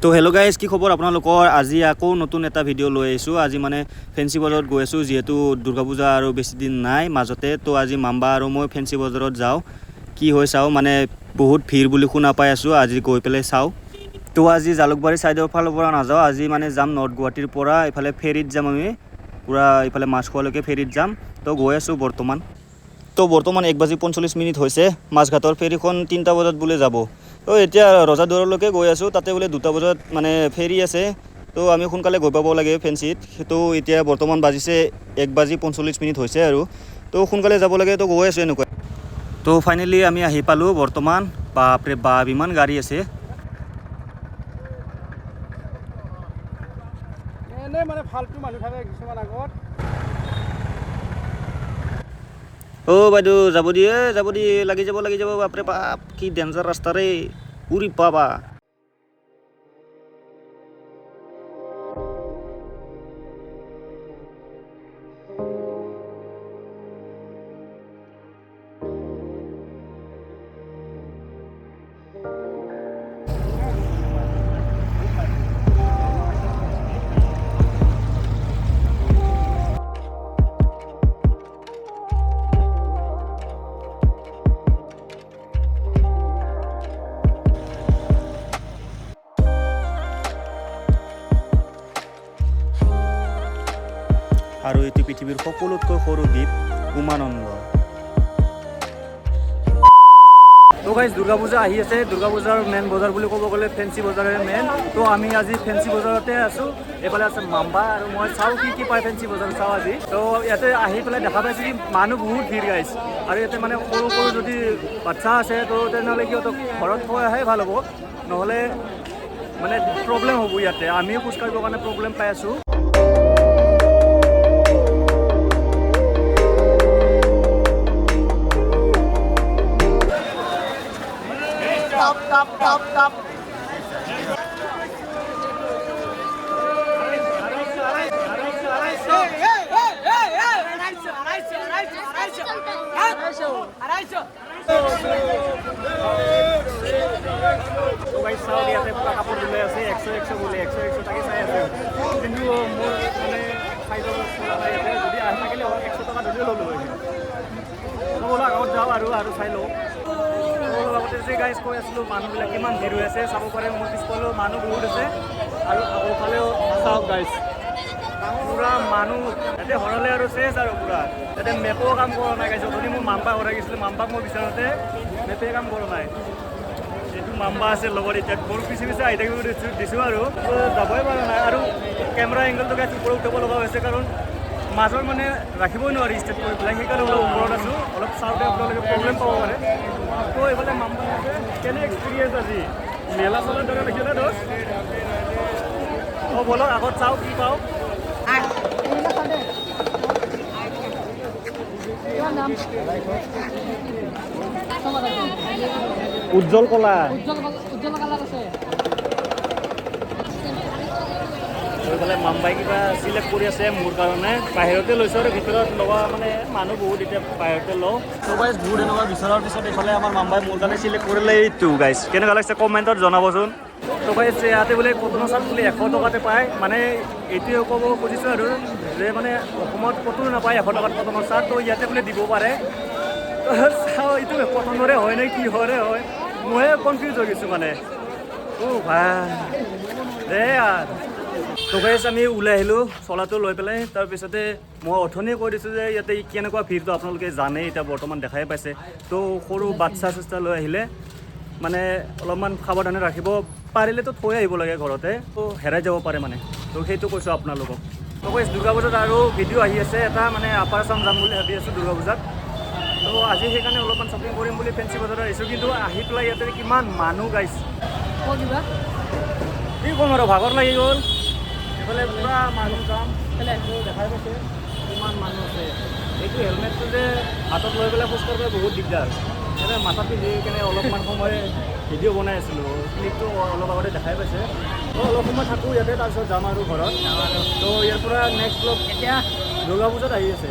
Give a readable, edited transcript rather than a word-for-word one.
তো hello' guys, কি খবৰ আপোনালোকৰ? আজি আকৌ নতুন এটা ভিডিঅ' লৈ আহিছোঁ। আজি মানে ফেঞ্চি বজাৰত গৈ আছোঁ, যিহেতু দুৰ্গা পূজা আৰু বেছি দিন নাই মাজতে। তো আজি মাম্বা আৰু মই ফেঞ্চি বজাৰত যাওঁ, কি হয় চাওঁ। মানে বহুত ভিৰ বুলি শুনা পাই আছোঁ, আজি গৈ পেলাই চাওঁ। তো আজি জালুকবাৰী ছাইডৰ ফালৰ পৰা নাযাওঁ, আজি মানে যাম নৰ্থ গুৱাহাটীৰ পৰা। এইফালে ফেৰীত যাম আমি, পূৰা এইফালে মাছখোৱালৈকে ফেৰীত যাম। তো গৈ আছোঁ বৰ্তমান। তো বৰ্তমান 1:45 হৈছে। মাছঘাটৰ ফেৰীখন 3টা বজাত বোলে যাব। তো এতিয়া ৰজাদৌৰলৈকে গৈ আছোঁ, তাতে বোলে 2টা বজাত মানে ফেৰী আছে। তো আমি সোনকালে গৈ পাব লাগে ফেঞ্চিত। তো এতিয়া বৰ্তমান বাজিছে 1:45 হৈছে আৰু। তো সোনকালে যাব লাগে, তো গৈ আছোঁ এনেকুৱা। তো ফাইনেলি আমি আহি পালোঁ বৰ্তমান। বাপৰে বাপ, ইমান গাড়ী আছে। মানে ফাল্টু মানুহ থাকে কিছুমান আগত। অ' বাইদেউ যাব দিয়ে, লাগি যাব বাপৰে বাপ, কি ডেঞ্জাৰ ৰাস্তা ৰে, উৰি পাবা। আৰু এইটো পৃথিৱীৰ সকলোতকৈ সৰু দ্বীপ উমানন্দ। তো গাইজ, দুৰ্গা পূজা আহি আছে। দুৰ্গা পূজাৰ মেইন বজাৰ বুলি ক'ব গ'লে ফেঞ্চি বজাৰে মেইন। তো আমি আজি ফেঞ্চি বজাৰতে আছোঁ। এইফালে আছে মাম্বা আৰু মই চাওঁ কি পায় ফেঞ্চি বজাৰ চাওঁ আজি। তো ইয়াতে আহি পেলাই দেখা পাইছোঁ কি মানুহ বহুত ভিৰ গাইজ। আৰু ইয়াতে মানে সৰু সৰু যদি বাচ্ছা আছে, তো তেনেহ'লে সিহঁতক ঘৰত থৈ অহাই ভাল হ'ব, নহ'লে মানে প্ৰব্লেম হ'ব ইয়াতে। আমিও খোজকাঢ়িবৰ কাৰণে প্ৰব্লেম পাই আছোঁ। Stop. তো গাইজ চাওঁ, ইয়াতে পুৰা কাপোৰ ওলাই আছে 100 বোলে, 100 তাকে চাই আছে। কিন্তু মোৰ মানে চাইজৰ নাই ইয়াতে। যদি আহি থাকিলে 100 টকা ধৰিলে ল'লোঁ হয়। তো বোলো আগত যাওঁ আৰু চাই লওঁ। লগতে যে গাইজ কৈ আছিলোঁ, মানুহবিলাক কিমান ভিৰ হৈ আছে চাব পাৰে। মোৰ পিছফালেও মানুহ বহুত আছে আৰু আগৰফালেও চাওক গাইজ, পূৰা মানুহ ইয়াতে হৰলে আৰু চেছ আৰু পূৰা। ইয়াতে মেপো কাম কৰা নাই গাইজ। যদি মোৰ মাম্পা হৰাই গৈছিলোঁ, মাম্পাক মই বিচাৰোঁতে মেপে কাম কৰা নাই। এইটো মাম্পা আছে লগত, এতিয়া মোৰ পিছে আহি থাকিব দিছোঁ আৰু যাবই পৰা নাই। আৰু কেমেৰা এংগলটো গাইজ ওপৰত উঠাব লগা হৈছে, কাৰণ মাজৰ মানে ৰাখিবই নোৱাৰি ষ্টেট কৰি পেলাই। সেইকাৰণে অলপ ওপৰত আছোঁ, অলপ চাওঁতে আপোনালোকে প্ৰব্লেম পাব পাৰে। তো এইফালে মাম্পা আছে। কেনে এক্সপিৰিয়েঞ্চ আজি? মেলা চলাৰ দৰে দেখিলে দোষ। অঁ বলক আগত চাওঁ কি পাওঁ। উজ্জ্বল কলা এইফালে মাম্বাই কিবা চিলেক্ট কৰি আছে মোৰ কাৰণে। বাহিৰতে লৈছোঁ আৰু ভিতৰত লোৱা মানে মানুহ বহুত, এতিয়া বাহিৰতে লওঁ। তো গাইজ বহুত এনেকুৱা বিচৰাৰ পিছত এইফালে আমাৰ মাম্বাই মোৰ কাৰণে চিলেক্ট কৰিলে এইটো। গাইজ কেনেকুৱা লাগিছে কমেণ্টত জনাবচোন। তো গাইজ ইয়াতে বোলে কটনৰ চাৰ্ট বোলে 100 টকাতে পায়। মানে এইটোৱে ক'ব খুজিছোঁ আৰু যে মানে অসমত ক'তো নাপায় 100 টকাত কটনৰ চাৰ্ট। তো ইয়াতে বোলে দিব পাৰে। তো চাওঁ এইটো কটনৰে হয় নে কি হয়, ময়ে কনফিউজ হৈ গৈছোঁ মানে। অ' ভাই দে আৰু। তো গাইজ আমি ওলাই আহিলোঁ চলাটো লৈ পেলাই। তাৰপিছতে মই অথনিয়ে কৈ দিছোঁ যে ইয়াতে কেনেকুৱা ভিৰটো আপোনালোকে জানেই, এতিয়া বৰ্তমান দেখাই পাইছে। তো সৰু বাচ্ছা চাচ্ছা লৈ আহিলে মানে অলপমান সাৱধানে ৰাখিব, পাৰিলেতো থৈ আহিব লাগে ঘৰতে, তো হেৰাই যাব পাৰে মানে। তো সেইটো কৈছোঁ আপোনালোকক। তো গাইজ দুৰ্গা পূজাত আৰু ভিডিঅ' আহি আছে এটা, মানে আপাৰ আছাম যাম বুলি ভাবি আছোঁ দুৰ্গা পূজাত। তো আজি সেইকাৰণে অলপমান শ্বপিং কৰিম বুলি ফেঞ্চি বজাৰত আহিছোঁ। কিন্তু আহি পেলাই ইয়াতে কিমান মানুহ গাইজ, কি ক'ম আৰু ভাগৰ লাগি গ'ল। এইফালে পূৰা মানুহ যাম, দেখাই পাইছে কিমান মানুহ আছে। এইটো হেলমেটটো যে হাতত লৈ পেলাই খোজকাঢ়িব বহুত দিগদাৰ। এতিয়া মাথাত পিন্ধি কেনে অলপমান সময় ভিডিঅ' বনাই আছিলোঁ, ক্লিপটো অলপ আগতে দেখাই পাইছে। তো অলপ সময় থাকোঁ ইয়াতে, তাৰপিছত যাম আৰু ঘৰত। তো ইয়াৰ পৰা নেক্সট ব্লগ এতিয়া দুৰ্গা পূজাত আহি আছে।